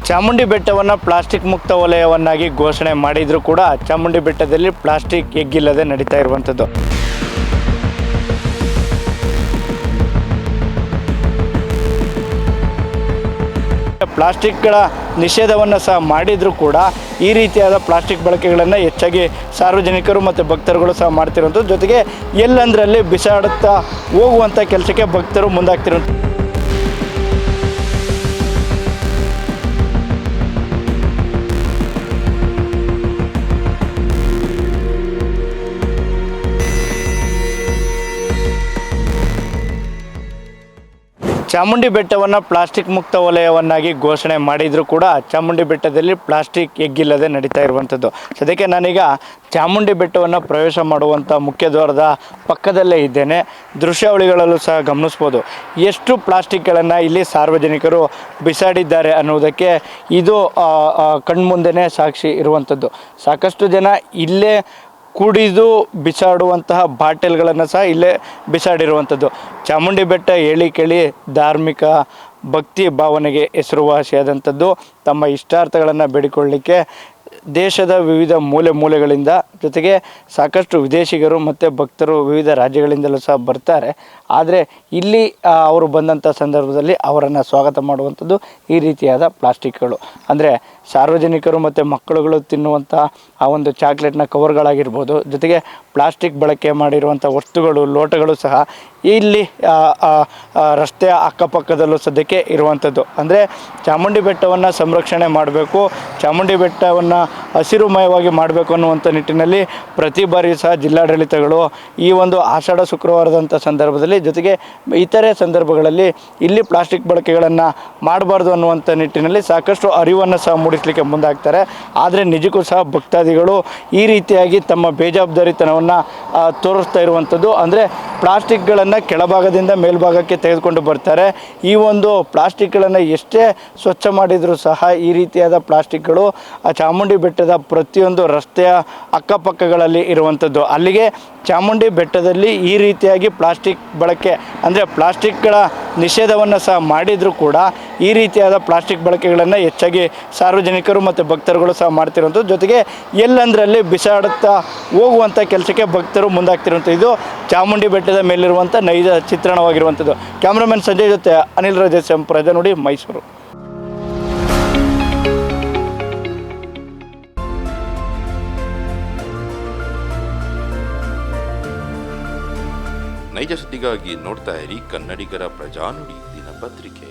ಚಾಮುಂಡಿ ಬೆಟ್ಟವನ್ನು ಪ್ಲಾಸ್ಟಿಕ್ ಮುಕ್ತ ವಲಯವನ್ನಾಗಿ ಘೋಷಣೆ ಮಾಡಿದರೂ ಕೂಡ ಚಾಮುಂಡಿ ಬೆಟ್ಟದಲ್ಲಿ ಪ್ಲಾಸ್ಟಿಕ್ ಎಗ್ಗಿಲ್ಲದೆ ನಡೀತಾ ಇರುವಂಥದ್ದು. ಪ್ಲಾಸ್ಟಿಕ್ಗಳ ನಿಷೇಧವನ್ನು ಸಹ ಮಾಡಿದರೂ ಕೂಡ ಈ ರೀತಿಯಾದ ಪ್ಲಾಸ್ಟಿಕ್ ಬಳಕೆಗಳನ್ನು ಹೆಚ್ಚಾಗಿ ಸಾರ್ವಜನಿಕರು ಮತ್ತು ಭಕ್ತರುಗಳು ಸಹ ಮಾಡ್ತಿರುವಂಥದ್ದು. ಜೊತೆಗೆ ಎಲ್ಲಂದರಲ್ಲಿ ಬಿಸಾಡುತ್ತಾ ಹೋಗುವಂಥ ಕೆಲಸಕ್ಕೆ ಭಕ್ತರು ಮುಂದಾಗ್ತಿರುವಂಥದ್ದು. ಚಾಮುಂಡಿ ಬೆಟ್ಟವನ್ನು ಪ್ಲಾಸ್ಟಿಕ್ ಮುಕ್ತ ವಲಯವನ್ನಾಗಿ ಘೋಷಣೆ ಮಾಡಿದರೂ ಕೂಡ ಚಾಮುಂಡಿ ಬೆಟ್ಟದಲ್ಲಿ ಪ್ಲಾಸ್ಟಿಕ್ ಎಗ್ಗಿಲ್ಲದೆ ನಡೀತಾ ಇರುವಂಥದ್ದು. ಸದ್ಯಕ್ಕೆ ನಾನೀಗ ಚಾಮುಂಡಿ ಬೆಟ್ಟವನ್ನು ಪ್ರವೇಶ ಮಾಡುವಂಥ ಮುಖ್ಯ ದ್ವಾರದ ಪಕ್ಕದಲ್ಲೇ ಇದ್ದೇನೆ. ದೃಶ್ಯಾವಳಿಗಳಲ್ಲೂ ಸಹ ಗಮನಿಸ್ಬೋದು ಎಷ್ಟು ಪ್ಲಾಸ್ಟಿಕ್ಗಳನ್ನು ಇಲ್ಲಿ ಸಾರ್ವಜನಿಕರು ಬಿಸಾಡಿದ್ದಾರೆ ಅನ್ನೋದಕ್ಕೆ ಇದು ಕಣ್ಮುಂದೆನೇ ಸಾಕ್ಷಿ ಇರುವಂಥದ್ದು. ಸಾಕಷ್ಟು ಜನ ಇಲ್ಲೇ ಕುಡಿದು ಬಿಸಾಡುವಂತಹ ಬಾಟಲ್ಗಳನ್ನು ಸಹ ಇಲ್ಲೇ ಬಿಸಾಡಿರುವಂಥದ್ದು. ಚಾಮುಂಡಿ ಬೆಟ್ಟ ಹೇಳಿ ಕೇಳಿ ಧಾರ್ಮಿಕ ಭಕ್ತಿ ಭಾವನೆಗೆ ಹೆಸರುವಾಸಿಯಾದಂಥದ್ದು. ತಮ್ಮ ಇಷ್ಟಾರ್ಥಗಳನ್ನು ಬೇಡಿಕೊಳ್ಳಲಿಕ್ಕೆ ದೇಶದ ವಿವಿಧ ಮೂಲೆಗಳಿಂದ ಜೊತೆಗೆ ಸಾಕಷ್ಟು ವಿದೇಶಿಗರು ಮತ್ತು ಭಕ್ತರು ವಿವಿಧ ರಾಜ್ಯಗಳಿಂದಲೂ ಸಹ ಬರ್ತಾರೆ. ಆದರೆ ಇಲ್ಲಿ ಅವರು ಬಂದಂಥ ಸಂದರ್ಭದಲ್ಲಿ ಅವರನ್ನು ಸ್ವಾಗತ ಮಾಡುವಂಥದ್ದು ಈ ರೀತಿಯಾದ ಪ್ಲಾಸ್ಟಿಕ್ಗಳು. ಅಂದರೆ ಸಾರ್ವಜನಿಕರು ಮತ್ತು ಮಕ್ಕಳುಗಳು ತಿನ್ನುವಂಥ ಆ ಒಂದು ಚಾಕ್ಲೇಟ್ನ ಕವರ್ಗಳಾಗಿರ್ಬೋದು, ಜೊತೆಗೆ ಪ್ಲಾಸ್ಟಿಕ್ ಬಳಕೆ ಮಾಡಿರುವಂಥ ವಸ್ತುಗಳು, ಲೋಟಗಳು ಸಹ ಇಲ್ಲಿ ರಸ್ತೆಯ ಅಕ್ಕಪಕ್ಕದಲ್ಲೂ ಸದ್ಯಕ್ಕೆ ಇರುವಂಥದ್ದು. ಅಂದರೆ ಚಾಮುಂಡಿ ಬೆಟ್ಟವನ್ನು ಸಂರಕ್ಷಣೆ ಮಾಡಬೇಕು, ಚಾಮುಂಡಿ ಬೆಟ್ಟವನ್ನು ಹಸಿರುಮಯವಾಗಿ ಮಾಡಬೇಕು ಅನ್ನುವಂಥ ನಿಟ್ಟಿನಲ್ಲಿ ಪ್ರತಿ ಬಾರಿ ಸಹ ಜಿಲ್ಲಾಡಳಿತಗಳು ಈ ಒಂದು ಆಷಾಢ ಶುಕ್ರವಾರದಂಥ ಸಂದರ್ಭದಲ್ಲಿ ಜೊತೆಗೆ ಇತರೆ ಸಂದರ್ಭಗಳಲ್ಲಿ ಇಲ್ಲಿ ಪ್ಲಾಸ್ಟಿಕ್ ಬಳಕೆಗಳನ್ನು ಮಾಡಬಾರ್ದು ಅನ್ನುವಂಥ ನಿಟ್ಟಿನಲ್ಲಿ ಸಾಕಷ್ಟು ಅರಿವನ್ನು ಸಹ ಮೂಡಿಸಲಿಕ್ಕೆ ಮುಂದಾಗ್ತಾರೆ. ಆದರೆ ನಿಜಕ್ಕೂ ಸಹ ಭಕ್ತಾದಿಗಳು ಈ ರೀತಿಯಾಗಿ ತಮ್ಮ ಬೇಜವಾಬ್ದಾರಿತನವನ್ನು ತೋರಿಸ್ತಾ ಇರುವಂಥದ್ದು. ಅಂದರೆ ಪ್ಲಾಸ್ಟಿಕ್ಗಳನ್ನು ಕೆಳಭಾಗದಿಂದ ಮೇಲ್ಭಾಗಕ್ಕೆ ತೆಗೆದುಕೊಂಡು ಬರ್ತಾರೆ. ಈ ಒಂದು ಪ್ಲಾಸ್ಟಿಕ್ಗಳನ್ನು ಎಷ್ಟೇ ಸ್ವಚ್ಛ ಮಾಡಿದರೂ ಸಹ ಈ ರೀತಿಯಾದ ಪ್ಲಾಸ್ಟಿಕ್ಗಳು ಚಾಮುಂಡಿ ಬೆಟ್ಟದ ಪ್ರತಿಯೊಂದು ರಸ್ತೆಯ ಅಕ್ಕಪಕ್ಕಗಳಲ್ಲಿ ಇರುವಂಥದ್ದು. ಅಲ್ಲಿಗೆ ಚಾಮುಂಡಿ ಬೆಟ್ಟದಲ್ಲಿ ಈ ರೀತಿಯಾಗಿ ಪ್ಲಾಸ್ಟಿಕ್ ಬಳಕೆ ಅಂದರೆ ಪ್ಲಾಸ್ಟಿಕ್ಗಳ ನಿಷೇಧವನ್ನು ಸಹ ಮಾಡಿದರೂ ಕೂಡ ಈ ರೀತಿಯಾದ ಪ್ಲಾಸ್ಟಿಕ್ ಬಳಕೆಗಳನ್ನು ಹೆಚ್ಚಾಗಿ ಸಾರ್ವಜನಿಕರು ಮತ್ತು ಭಕ್ತರುಗಳು ಸಹ ಮಾಡ್ತಿರುವಂಥದ್ದು. ಜೊತೆಗೆ ಎಲ್ಲಂದರಲ್ಲಿ ಬಿಸಾಡುತ್ತಾ ಹೋಗುವಂಥ ಕೆಲಸಕ್ಕೆ ಭಕ್ತರು ಮುಂದಾಗ್ತಿರುವಂಥದ್ದು. ಇದು ಚಾಮುಂಡಿ ಬೆಟ್ಟದ ಮೇಲಿರುವಂಥ ನೈಜ ಚಿತ್ರಣವಾಗಿರುವಂಥದ್ದು. ಕ್ಯಾಮ್ರಾಮನ್ ಸಂಜಯ್ ಜೊತೆ ಅನಿಲ್ ರಾಜೇಶ್, ಪ್ರಜಾನುಡಿ, ಮೈಸೂರು. ನೈಜ ಸುದ್ದಿಗಾಗಿ ನೋಡ್ತಾ ಇರಿ ಕನ್ನಡಿಗರ ಪ್ರಜಾನುಡಿ ದಿನಪತ್ರಿಕೆ.